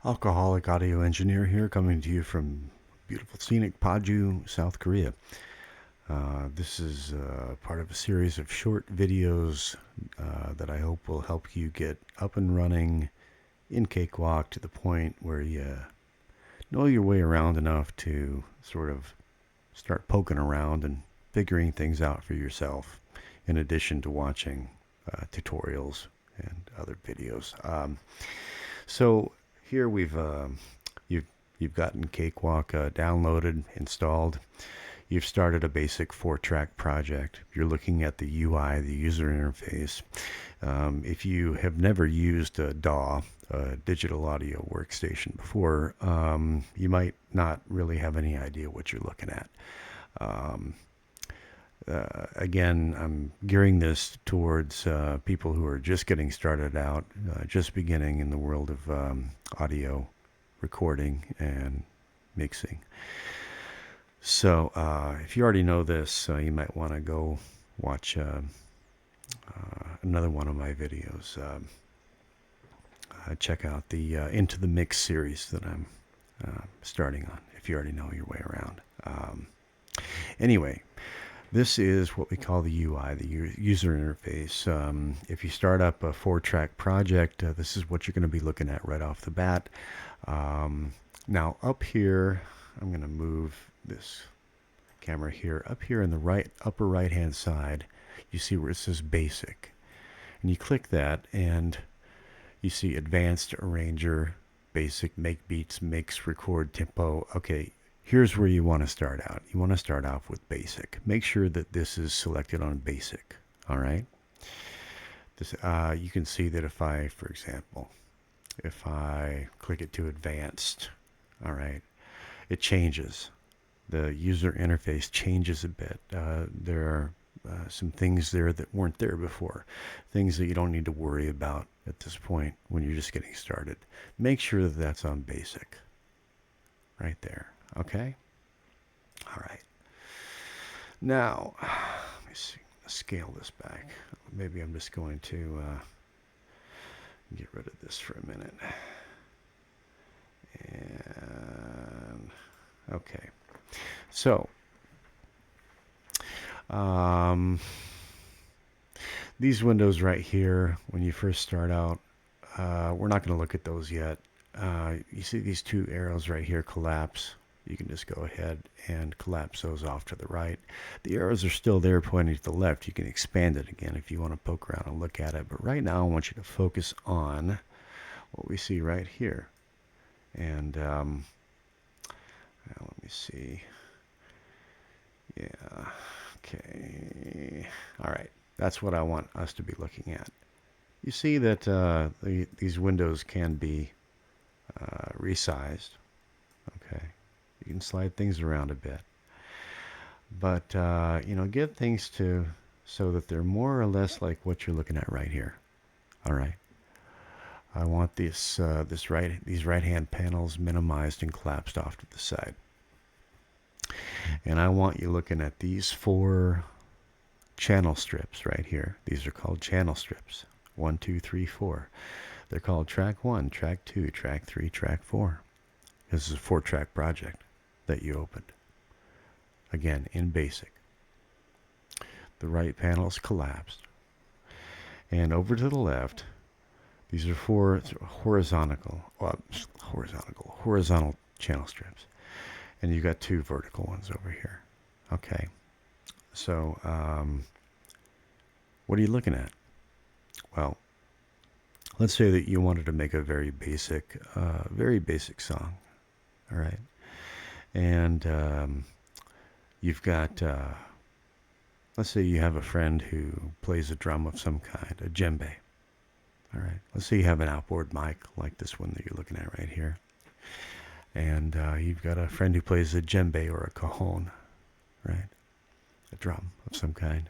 Alcoholic audio engineer here, coming to you from beautiful scenic Paju, South Korea. This is part of a series of short videos that I hope will help you get up and running in Cakewalk to the point where you know your way around enough to sort of start poking around and figuring things out for yourself, in addition to watching tutorials and other videos. So here you've you've gotten Cakewalk downloaded, installed. You've started a basic 4-track project. You're looking at the UI, the user interface. If you have never used a DAW, a digital audio workstation before, you might not really have any idea what you're looking at. Um, Again, I'm gearing this towards people who are just getting started out, just beginning in the world of audio recording and mixing. So if you already know this, you might want to go watch another one of my videos. Check out the Into the Mix series that I'm starting on, if you already know your way around. Anyway, this is what we call the UI, the user interface. If you start up a 4-track project, this is what you're going to be looking at right off the bat. Now up here, I'm going to move this camera here. Up here in the upper right hand side, you see where it says basic. And you click that and you see advanced arranger, basic, make beats, mix, record, tempo. Okay, here's where you want to start out. You want to start off with basic. Make sure that this is selected on basic. All right. This, you can see that if I, for example, if I click it to advanced, all right, it changes. The user interface changes a bit. There are some things there that weren't there before, things that you don't need to worry about at this point when you're just getting started. Make sure that that's on basic, right there. Okay? All right. Now, let me see. Scale this back. Maybe I'm just going to get rid of this for a minute. And, okay. So, these windows right here, when you first start out, we're not going to look at those yet. You see these two arrows right here collapse. You can just go ahead and collapse those off to the right. The arrows are still there pointing to the left. You can expand it again if you want to poke around and look at it. But right now I want you to focus on what we see right here. And let me see. Yeah, okay. All right, that's what I want us to be looking at. You see that these windows can be resized. Okay. You can slide things around a bit, but get things so that they're more or less like what you're looking at right here. All right. I want these right-hand panels minimized and collapsed off to the side, and I want you looking at these 4 channel strips right here. These are called channel strips. 1, 2, 3, 4. They're called track 1, track 2, track 3, track 4. This is a 4-track project that you opened. Again, in basic. The right panel is collapsed. And over to the left, these are 4 horizontal channel strips. And you've got 2 vertical ones over here. Okay. So, what are you looking at? Well, let's say that you wanted to make a very basic song. All right. And you've got, let's say you have a friend who plays a drum of some kind, a djembe. All right. Let's say you have an outboard mic like this one that you're looking at right here. And you've got a friend who plays a djembe or a cajon, right? A drum of some kind.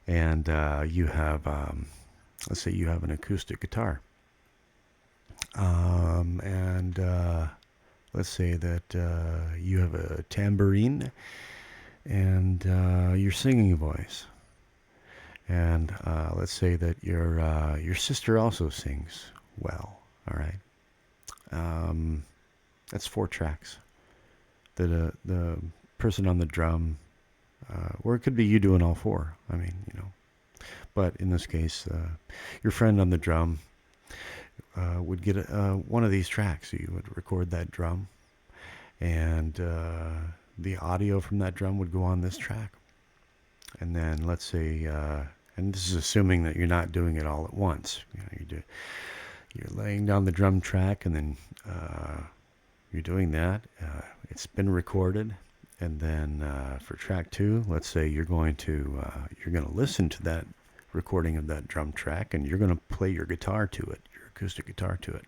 And you have, let's say you have an acoustic guitar. And let's say that you have a tambourine and your singing voice. And let's say that your sister also sings well, all right? that's 4 tracks. The person on the drum, or it could be you doing all 4. I mean, but in this case, your friend on the drum would get one of these tracks. So you would record that drum, and the audio from that drum would go on this track. And then let's say, and this is assuming that you're not doing it all at once. You're laying down the drum track, and then you're doing that. It's been recorded, and then for track 2, let's say you're going to listen to that recording of that drum track, and you're going to play your guitar to it, your acoustic guitar to it.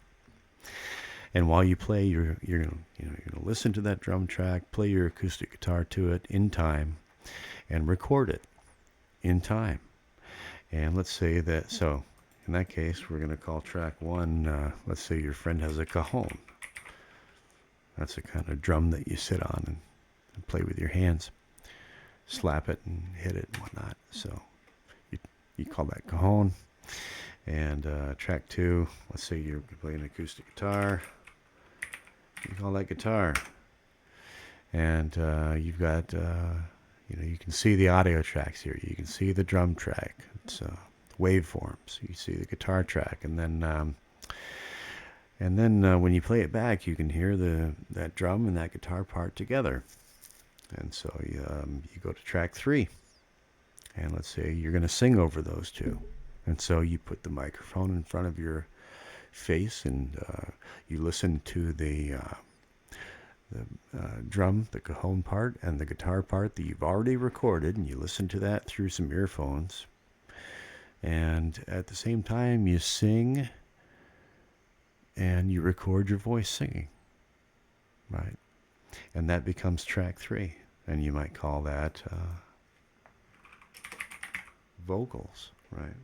And while you play, you're going to listen to that drum track, play your acoustic guitar to it in time, and record it in time. And let's say that, so in that case, we're going to call track 1, let's say your friend has a cajon. That's a kind of drum that you sit on and play with your hands. Slap it and hit it and whatnot. So you call that cajon. And track 2, let's say you're playing an acoustic guitar. You call that guitar. And you've got, you can see the audio tracks here. You can see the drum track. It's waveforms. You see the guitar track. And then when you play it back, you can hear that drum and that guitar part together. And so you go to track 3. And let's say you're going to sing over those 2. And so you put the microphone in front of your face, and you listen to the drum, the cajon part, and the guitar part that you've already recorded, and you listen to that through some earphones. And at the same time, you sing, and you record your voice singing, right? And that becomes track 3, and you might call that vocals, right?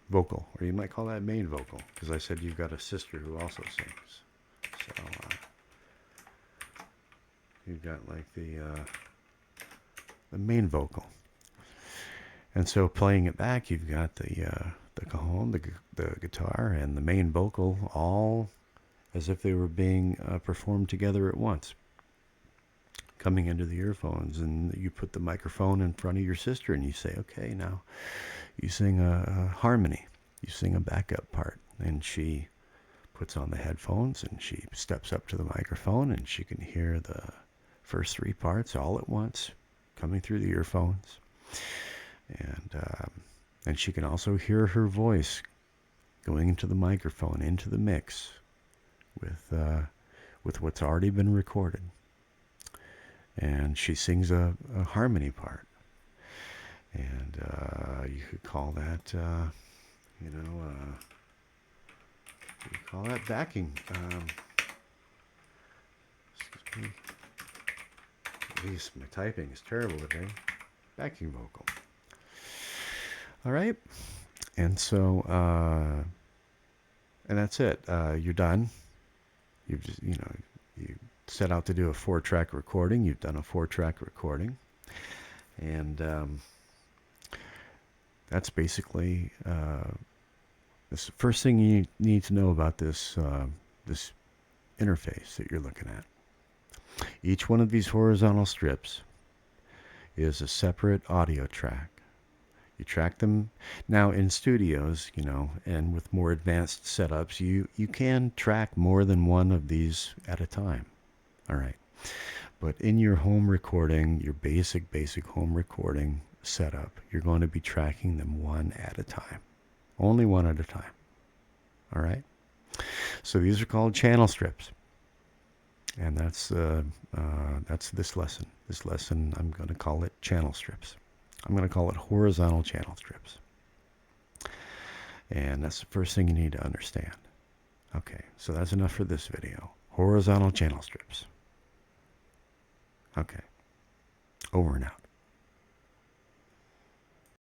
Vocal, or you might call that main vocal, because I said you've got a sister who also sings. So you've got like the main vocal, and so playing it back, you've got the cajon, the guitar, and the main vocal, all as if they were being performed together at once, coming into the earphones. And you put the microphone in front of your sister, and you say, okay, now you sing a harmony, you sing a backup part, and she puts on the headphones, and she steps up to the microphone, and she can hear the first 3 parts all at once coming through the earphones. And she can also hear her voice going into the microphone, into the mix with what's already been recorded. And she sings a harmony part. And you could call that, you call that backing. Excuse me. Jeez, my typing is terrible today. Backing vocal. All right. And so, and that's it. You're done. You've just, you set out to do a 4-track recording. You've done a 4-track recording. And that's basically this first thing you need to know about this this interface that you're looking at. Each one of these horizontal strips is a separate audio track. You track them now in studios, and with more advanced setups, you can track more than one of these at a time. All right. But in your home recording, your basic home recording setup, you're going to be tracking them one at a time. Only one at a time. All right? So these are called channel strips. And that's this lesson. This lesson, I'm going to call it channel strips. I'm going to call it horizontal channel strips. And that's the first thing you need to understand. Okay, so that's enough for this video. Horizontal channel strips. Okay, over and out.